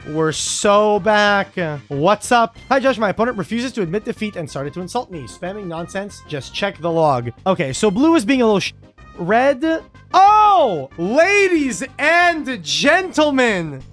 We're so back. What's up? Hi, Judge. My opponent refuses to admit defeat and started to insult me. Spamming nonsense. Just check the log. Okay, so blue is being a little red. Oh, ladies and gentlemen.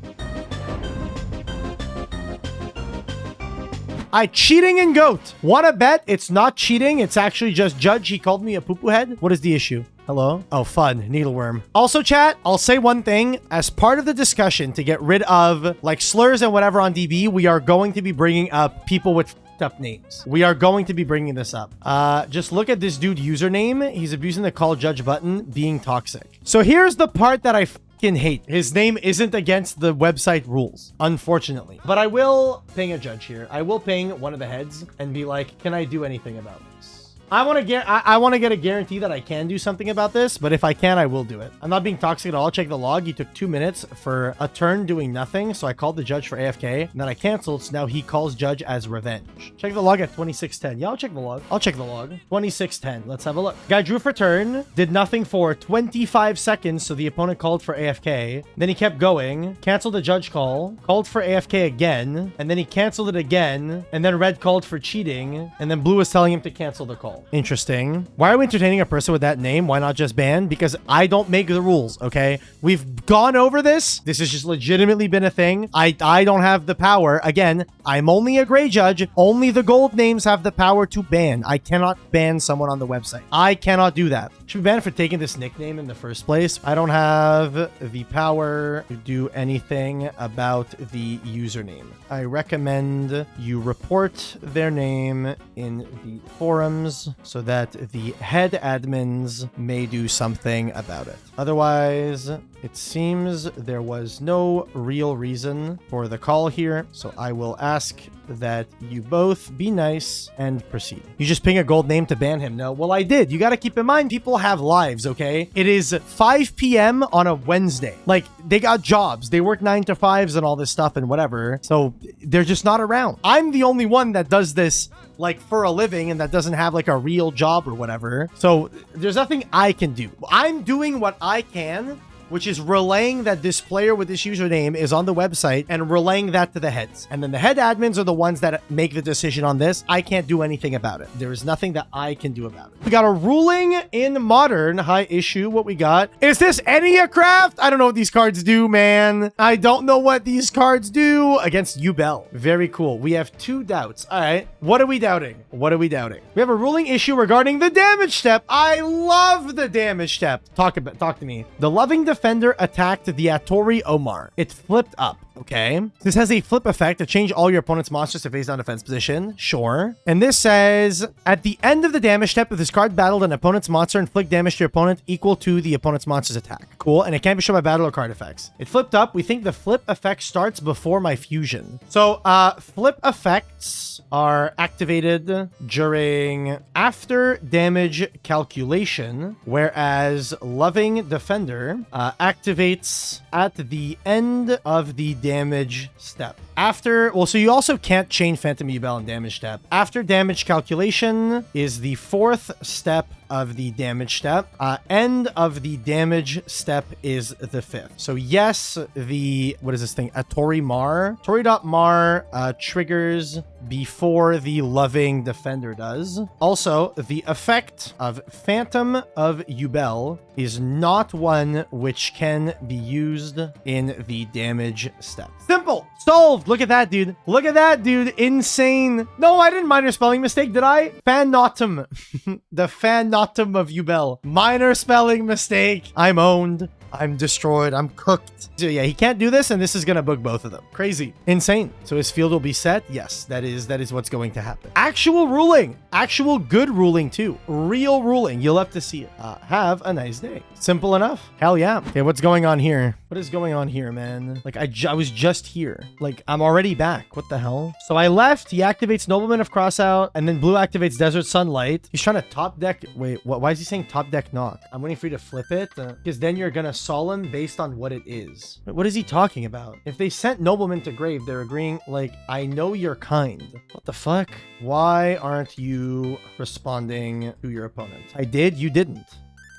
I cheating in GOAT. Wanna bet it's not cheating? It's actually just Judge. He called me a poo-poo head. What is the issue? Hello? Oh, fun. Needleworm. Also, chat, I'll say one thing. As part of the discussion to get rid of like slurs and whatever on DB, we are going to be bringing up people with up names. We are going to be bringing this up. Just look at this dude username. He's abusing the call Judge button, being toxic. So here's the part that I fucking hate. His name isn't against the website rules, unfortunately. But I will ping a judge here. I will ping one of the heads and be like, can I do anything about this? I want to get a guarantee that I can do something about this, but if I can, I will do it. I'm not being toxic at all. Check the log. He took 2 minutes for a turn doing nothing, so I called the judge for AFK, and then I canceled, so now he calls judge as revenge. Check the log at 2610. Yeah, I'll check the log. I'll check the log. 2610. Let's have a look. Guy drew for turn, did nothing for 25 seconds, so the opponent called for AFK. Then he kept going, canceled the judge call, called for AFK again, and then he canceled it again, and then red called for cheating, and then blue was telling him to cancel the call. Interesting. Why are we entertaining a person with that name? Why not just ban? Because I don't make the rules, okay? We've gone over this. This has just legitimately been a thing. I don't have the power. Again, I'm only a gray judge. Only the gold names have the power to ban. I cannot ban someone on the website. I cannot do that. Should be banned for taking this nickname in the first place. I don't have the power to do anything about the username. I recommend you report their name in the forums so that the head admins may do something about it. Otherwise, it seems there was no real reason for the call here, so I will ask that you both be nice and proceed. You just ping a gold name to ban him. No, well, I did. You got to keep in mind, people have lives, okay? It is 5 p.m. on a Wednesday. Like, they got jobs. They work 9 to 5s and all this stuff and whatever. So they're just not around. I'm the only one that does this like for a living and that doesn't have like a real job or whatever. So there's nothing I can do. I'm doing what I can, which is relaying that this player with this username is on the website and relaying that to the heads. And then the head admins are the ones that make the decision on this. I can't do anything about it. There is nothing that I can do about it. We got a ruling in modern. High issue. What we got? Is this Enneacraft? I don't know what these cards do, man. I don't know what these cards do against Ubel. Very cool. We have 2 doubts. All right. What are we doubting? What are we doubting? We have a ruling issue regarding the damage step. I love the damage step. Talk to me. The loving defender attacked the Atori Omar. It flipped up. Okay. This has a flip effect to change all your opponent's monsters to face down defense position. Sure. And this says, at the end of the damage step, if this card battled an opponent's monster, inflict damage to your opponent equal to the opponent's monster's attack. Cool. And it can't be shown by battle or card effects. It flipped up. We think the flip effect starts before my fusion. So, flip effects are activated during after damage calculation, whereas loving defender activates at the end of the damage step. After, well, so you also can't chain Phantom Ubel in damage step. After damage calculation is the 4th step of the damage step. End of the damage step is the 5th. So yes, the, what is this thing? Atori Mar. Tori.mar triggers before the loving defender does. Also, the effect of Phantom of Ubel is not one which can be used in the damage step. Simple. Solved. Look at that, dude. Look at that, dude. Insane. No, I didn't minor spelling mistake, did I? Fanotum. The Fanotum of Ubel. Minor spelling mistake. I'm owned. I'm destroyed. I'm cooked. So yeah, he can't do this, and this is gonna book both of them. Crazy. Insane. So his field will be set. Yes, that is what's going to happen. Actual ruling. Actual good ruling, too. Real ruling. You'll have to see it. Have a nice day. Simple enough. Hell yeah. Okay, what's going on here? What is going on here, man? Like, I was just here. Like, I'm already back. What the hell? So I left. He activates Nobleman of Crossout, and then blue activates Desert Sunlight. He's trying to top deck. Wait, what? Why is he saying top deck knock? I'm waiting for you to flip it, because then you're gonna solemn based on what it is. Wait, what is he talking about? If they sent Nobleman to grave, they're agreeing, like, I know you're kind. What the fuck? Why aren't you responding to your opponent? I did, you didn't.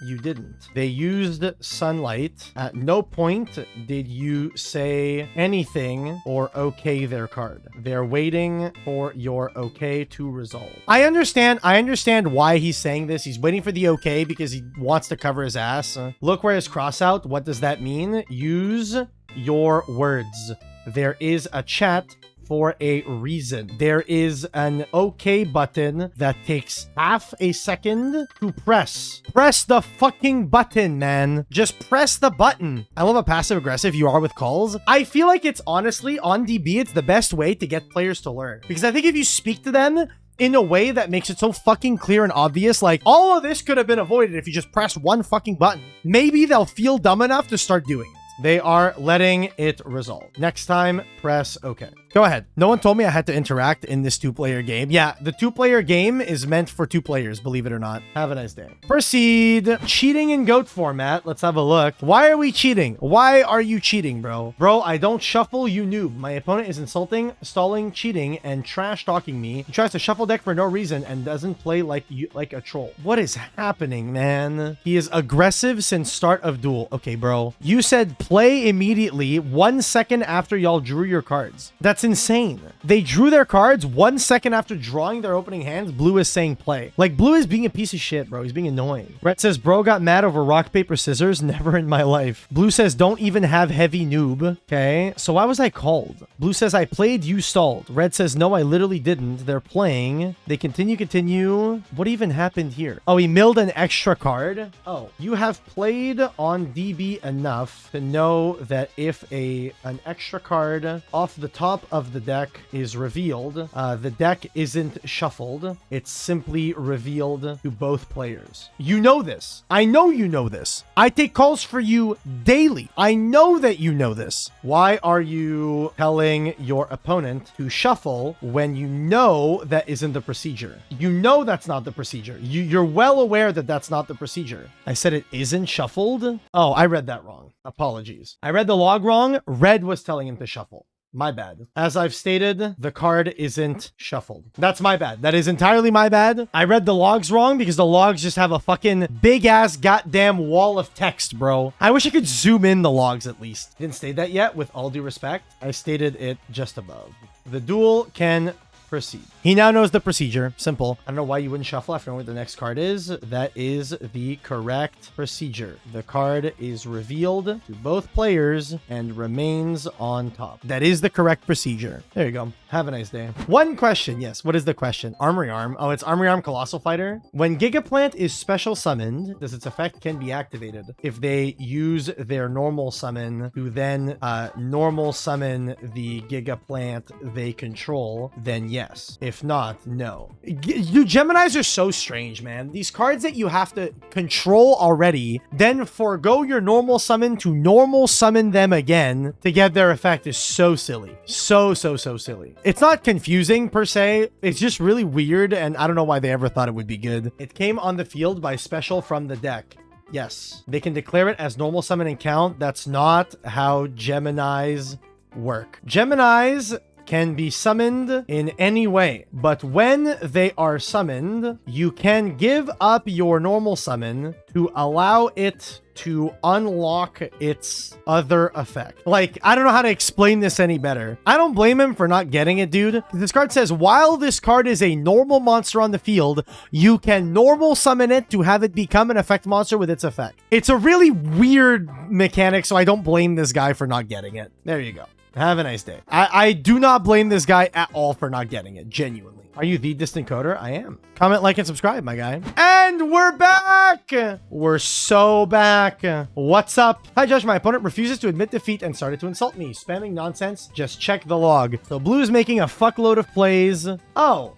you didn't. They used sunlight. At no point did you say anything or okay their card. They're waiting for your okay to resolve. I understand why he's saying this. He's waiting for the okay because he wants to cover his ass. Look where his cross out. What does that mean? Use your words. There is a chat for a reason. There is an okay button that takes half a second to press. Press the fucking button, man. Just press the button. I love how passive aggressive you are with calls. I feel like it's honestly, on DB, it's the best way to get players to learn. Because I think if you speak to them in a way that makes it so fucking clear and obvious, like, all of this could have been avoided if you just pressed one fucking button, maybe they'll feel dumb enough to start doing it. They are letting it resolve. Next time, press OK. Go ahead. No one told me I had to interact in this two-player game. Yeah, the two-player game is meant for two players, believe it or not. Have a nice day. Proceed. Cheating in GOAT format. Let's have a look. Why are we cheating? Why are you cheating, bro? Bro, I don't shuffle, you noob. My opponent is insulting, stalling, cheating, and trash-talking me. He tries to shuffle deck for no reason and doesn't play like a troll. What is happening, man? He is aggressive since start of duel. Okay, bro. You said play immediately 1 second after y'all drew your cards. That's insane. They drew their cards 1 second after drawing their opening hands. Blue is saying play. Like, Blue is being a piece of shit, bro. He's being annoying. Red says, bro got mad over rock, paper, scissors. Never in my life. Blue says, don't even have heavy noob. Okay, so why was I called? Blue says, I played, you stalled. Red says, no, I literally didn't. They're playing. They continue. What even happened here? Oh, he milled an extra card. Oh, you have played on DB enough to know that if an extra card off the top of the deck is revealed, the deck isn't shuffled. It's simply revealed to both players. You know this. I know you know this. I take calls for you daily. I know that you know this. Why are you telling your opponent to shuffle when you know that isn't the procedure? You know that's not the procedure. You're well aware that that's not the procedure. I said it isn't shuffled. Oh, I read that wrong. Apologies. I read the log wrong. Red was telling him to shuffle. My bad. As I've stated, the card isn't shuffled. That's my bad. That is entirely my bad. I read the logs wrong because the logs just have a fucking big ass goddamn wall of text, bro. I wish I could zoom in the logs at least. Didn't state that yet, with all due respect. I stated it just above. The duel can proceed. He now knows the procedure. Simple. I don't know why you wouldn't shuffle after knowing what the next card is. That is the correct procedure. The card is revealed to both players and remains on top. That is the correct procedure. There you go. Have a nice day. One question. Yes. What is the question? Armory Arm. Oh, it's Armory Arm Colossal Fighter. When Gigaplant is special summoned, does its effect can be activated if they use their normal summon to then normal summon the Gigaplant they control, then yes. If not, no. You Geminis are so strange, man. These cards that you have to control already, then forego your normal summon to normal summon them again to get their effect is so silly. So silly. It's not confusing per se. It's just really weird, and I don't know why they ever thought it would be good. It came on the field by special from the deck. Yes. They can declare it as normal summon and count. That's not how Geminis work. Geminis can be summoned in any way, but when they are summoned, you can give up your normal summon to allow it to unlock its other effect. Like, I don't know how to explain this any better. I don't blame him for not getting it, dude. This card says, while this card is a normal monster on the field, you can normal summon it to have it become an effect monster with its effect. It's a really weird mechanic, so I don't blame this guy for not getting it. There you go. Have a nice day. I do not blame this guy at all for not getting it, genuinely. Are you the distant coder? I am. Comment, like, and subscribe, my guy. And we're back! We're so back. What's up? Hi, Judge. My opponent refuses to admit defeat and started to insult me. Spamming nonsense. Just check the log. So Blue is making a fuckload of plays. Oh.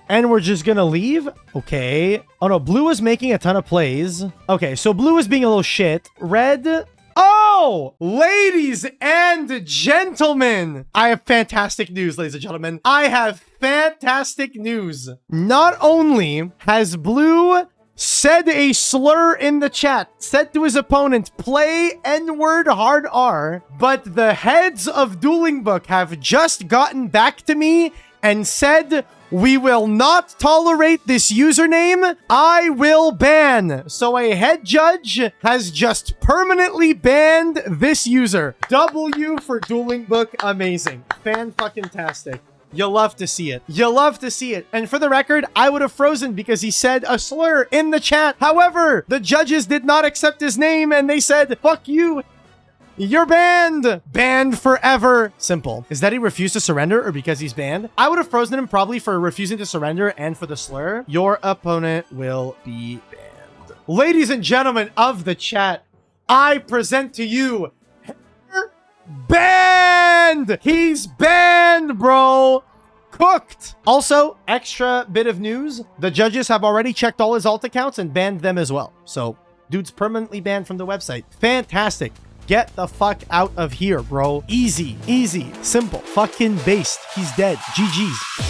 And we're just gonna leave? Okay. Oh, no. Blue is making a ton of plays. Okay, so Blue is being a little shit. Red... Oh, ladies and gentlemen, I have fantastic news, ladies and gentlemen. I have fantastic news. Not only has Blue said a slur in the chat, said to his opponent, play N-word hard R, but the heads of Dueling Book have just gotten back to me and said, we will not tolerate this username. I will ban. So a head judge has just permanently banned this user. W for Dueling Book. Amazing. Fan-fucking-tastic. You love to see it. You love to see it. And for the record, I would have frozen because he said a slur in the chat. However, the judges did not accept his name and they said, fuck you. You're banned! Banned forever. Simple. Is that he refused to surrender or because he's banned? I would have frozen him probably for refusing to surrender and for the slur. Your opponent will be banned. Ladies and gentlemen of the chat, I present to you banned! He's banned, bro! Cooked! Also, extra bit of news. The judges have already checked all his alt accounts and banned them as well. So, dude's permanently banned from the website. Fantastic. Get the fuck out of here, bro. Easy, easy, simple, fucking based. He's dead. GG's.